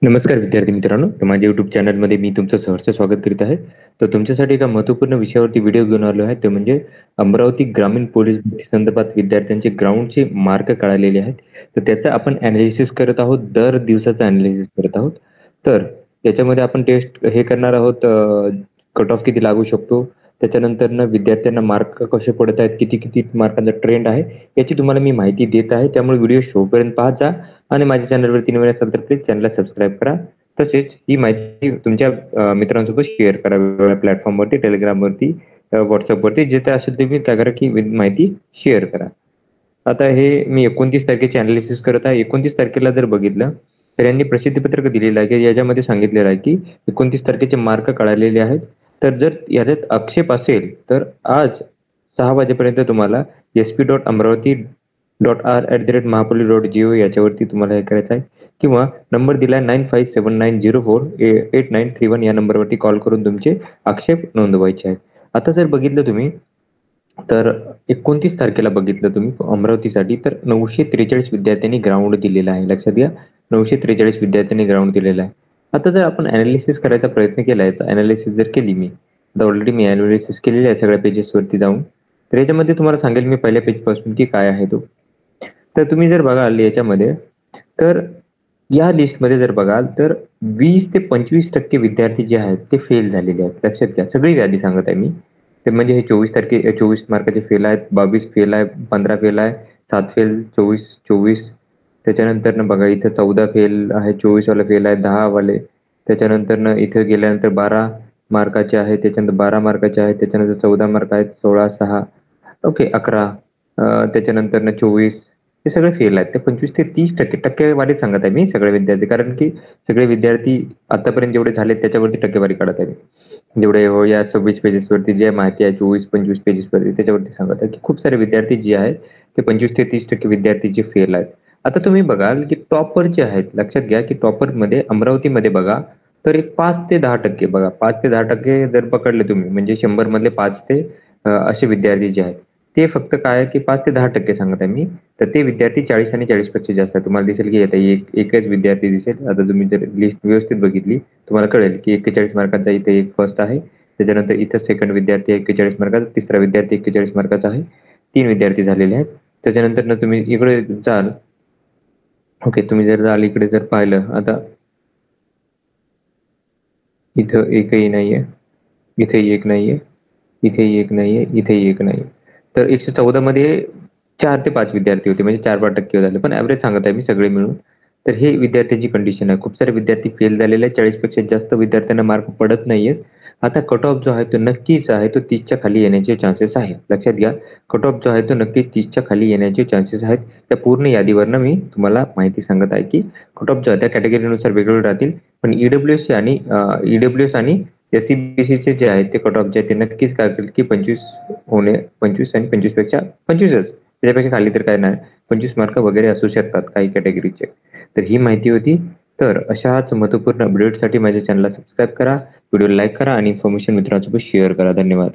नमस्कार विद्यार्थी मित्रांनो, तर माझ्या यूट्यूब चॅनलमध्ये मी तुमचं सहर्ष स्वागत करीत आहे. तर तुमच्यासाठी एका महत्त्वपूर्ण विषयावरती व्हिडिओ घेऊन आलो आहे. ते म्हणजे अमरावती ग्रामीण पोलीस भरती संदर्भात विद्यार्थ्यांचे ग्राउंडचे मार्क कळालेले आहेत. तर त्याचं आपण ॲनालिसिस करत आहोत. दर दिवसाचं ॲनालिसिस करत आहोत. तर याच्यामध्ये आपण टेस्ट हे करणार आहोत, कट ऑफ किती लागू शकतो, त्याच्यानंतरनं विद्यार्थ्यांना मार्क कसे पडत आहेत, किती मार्कांचा ट्रेंड आहे, याची तुम्हाला मी माहिती देत आहे. त्यामुळे व्हिडिओ शेवटपर्यंत पाहत जा आणि माझ्या चॅनलवरती नवीन असाल तर प्लीज चॅनलला सबस्क्राईब करा. तसेच ही माहिती तुमच्या मित्रांसोबत शेअर करा. वेगवेगळ्या प्लॅटफॉर्मवरती, टेलिग्रामवरती, व्हॉट्सअपवरती जिथे असेल तुम्ही काय करा की माहिती शेअर करा. आता हे मी 29 तारखेचे ॲनालिसिस करत आहे. 29 तारखेला जर बघितलं तर यांनी प्रसिद्धीपत्रक दिलेलं आहे की याच्यामध्ये सांगितलेलं आहे की 29 तारखेचे मार्क कळालेले आहेत. तर जर याच्यात आक्षेप असेल तर आज 6 वाजेपर्यंत तुम्हाला sp.amravati.r@mahapolis.go याच्यावरती तुम्हाला हे करायचं आहे किंवा नंबर दिलाय 9579048931 या नंबरवरती कॉल करून तुमचे आक्षेप नोंदवायचे आहेत. आता जर बघितलं तुम्ही तर 29 तारखेला बघितलं तुम्ही अमरावतीसाठी तर 943 विद्यार्थ्यांनी ग्राउंड दिलेला आहे. लक्षात घ्या, 943 विद्यार्थ्यांनी ग्राउंड दिलेला आहे. आता जर आपण ॲनालिसिस करायचा प्रयत्न केला, याचा ॲनालिसिस जर केली मी, आता ऑलरेडी मी ॲनालिसिस केलेली आहे सगळ्या पेजेसवरती जाऊन. तर याच्यामध्ये तुम्हाला सांगेल मी पहिल्या पेजपासून की काय आहे तो. तर तुम्ही जर बघाल याच्यामध्ये तर या लिस्टमध्ये जर बघाल तर 20 ते 25% विद्यार्थी जे आहेत ते फेल झालेले आहेत. लक्षात घ्या, सगळी यादी सांगत आहे मी. ते म्हणजे हे 24 मार्काचे फेल आहेत, 22 फेल आहे, 15 फेल आहे, 7 फेल, 24 त्याच्यानंतरनं बघा इथं 14 फेल आहे, 24 वाले फेल आहे, 10 वाले. त्याच्यानंतरनं इथं गेल्यानंतर 12 मार्काचे आहेत, त्याच्यानंतर 12 मार्काचे आहेत, त्याच्यानंतर 14 मार्क आहेत, 16, 6 ओके 11, त्याच्यानंतरनं 24 हे सगळे फेल आहेत. ते 25 ते 30% टक्केवारी सांगत आहे मी सगळे विद्यार्थी, कारण की सगळे विद्यार्थी आतापर्यंत जेवढे झाले त्याच्यावरती टक्केवारी काढत आहे. जेवढे या 26 पेजेसवरती जे माहिती आहे 24-25 पेजेसवरती त्याच्यावरती सांगत आहे की खूप सारे विद्यार्थी जे आहेत ते 25 ते 30% विद्यार्थी जे फेल आहेत. आता तुम्ही बघाल की टॉपर जे आहेत, लक्षात घ्या की टॉपरमध्ये अमरावतीमध्ये बघा तर एक 5 ते 10% बघा, 5 ते 10% जर पकडले तुम्ही म्हणजे 100 मधले 5 ते असे विद्यार्थी जे आहेत ते फक्त काय आहे की 5 ते 10% सांगत आहे मी. तर ते विद्यार्थी 40 आणि 40% जास्त आहे. तुम्हाला दिसेल की आता एकच विद्यार्थी दिसेल. आता तुम्ही जर लिस्ट व्यवस्थित बघितली तुम्हाला कळेल की 41 मार्काचा इथे एक फर्स्ट आहे, त्याच्यानंतर इथं सेकंड विद्यार्थी 41 मार्काचा, तिसरा विद्यार्थी 41 मार्काचा आहे. 3 विद्यार्थी झालेले आहेत. त्याच्यानंतर तुम्ही इकडे जाल, ओके तुम्ही जर जाल इकडे जर पाहिलं आता इथं एकही नाहीये, इथेही एक नाहीये, इथेही एक नाहीये, इथेही एक नाही. तर 114 मध्ये 4 ते 5 विद्यार्थी होते, म्हणजे 4-5% झाले. पण ॲव्हरेज सांगत आहे मी सगळे मिळून. तर हे विद्यार्थ्यांची कंडिशन आहे. खूप सारे विद्यार्थी फेल झालेले आहेत. 40% जास्त विद्यार्थ्यांना मार्क पडत नाहीयेत. आता कट ऑफ जो आहे तो नक्कीच आहे तो 30च्या खाली येण्याचे चान्सेस आहेत. लक्षात घ्या, कट ऑफ जो आहे तो नक्कीच 30च्या खाली येण्याचे चान्सेस आहेत. त्या पूर्ण यादीवरनं मी तुम्हाला माहिती सांगत आहे की कट ऑफ जो आहे त्या कॅटेगरीनुसार वेगवेगळे राहतील. पण ईडब्ल्यूएस आणि एससीबीसीचे जे आहेत ते कट ऑफ जे आहे ते नक्कीच काय करेल की 25 होणे, 25 आणि 25 पेक्षा 25च, त्याच्यापेक्षा खाली तर काय नाही, 25 मार्क वगैरे असू शकतात काही कॅटेगरीचे. तर ही माहिती होती. तर अशाच महत्त्वपूर्ण अपडेटसाठी माझ्या चॅनलला सबस्क्राईब करा, व्हिडिओ लाईक करा आणि इन्फॉर्मेशन मित्रांसोबत शेअर करा. धन्यवाद.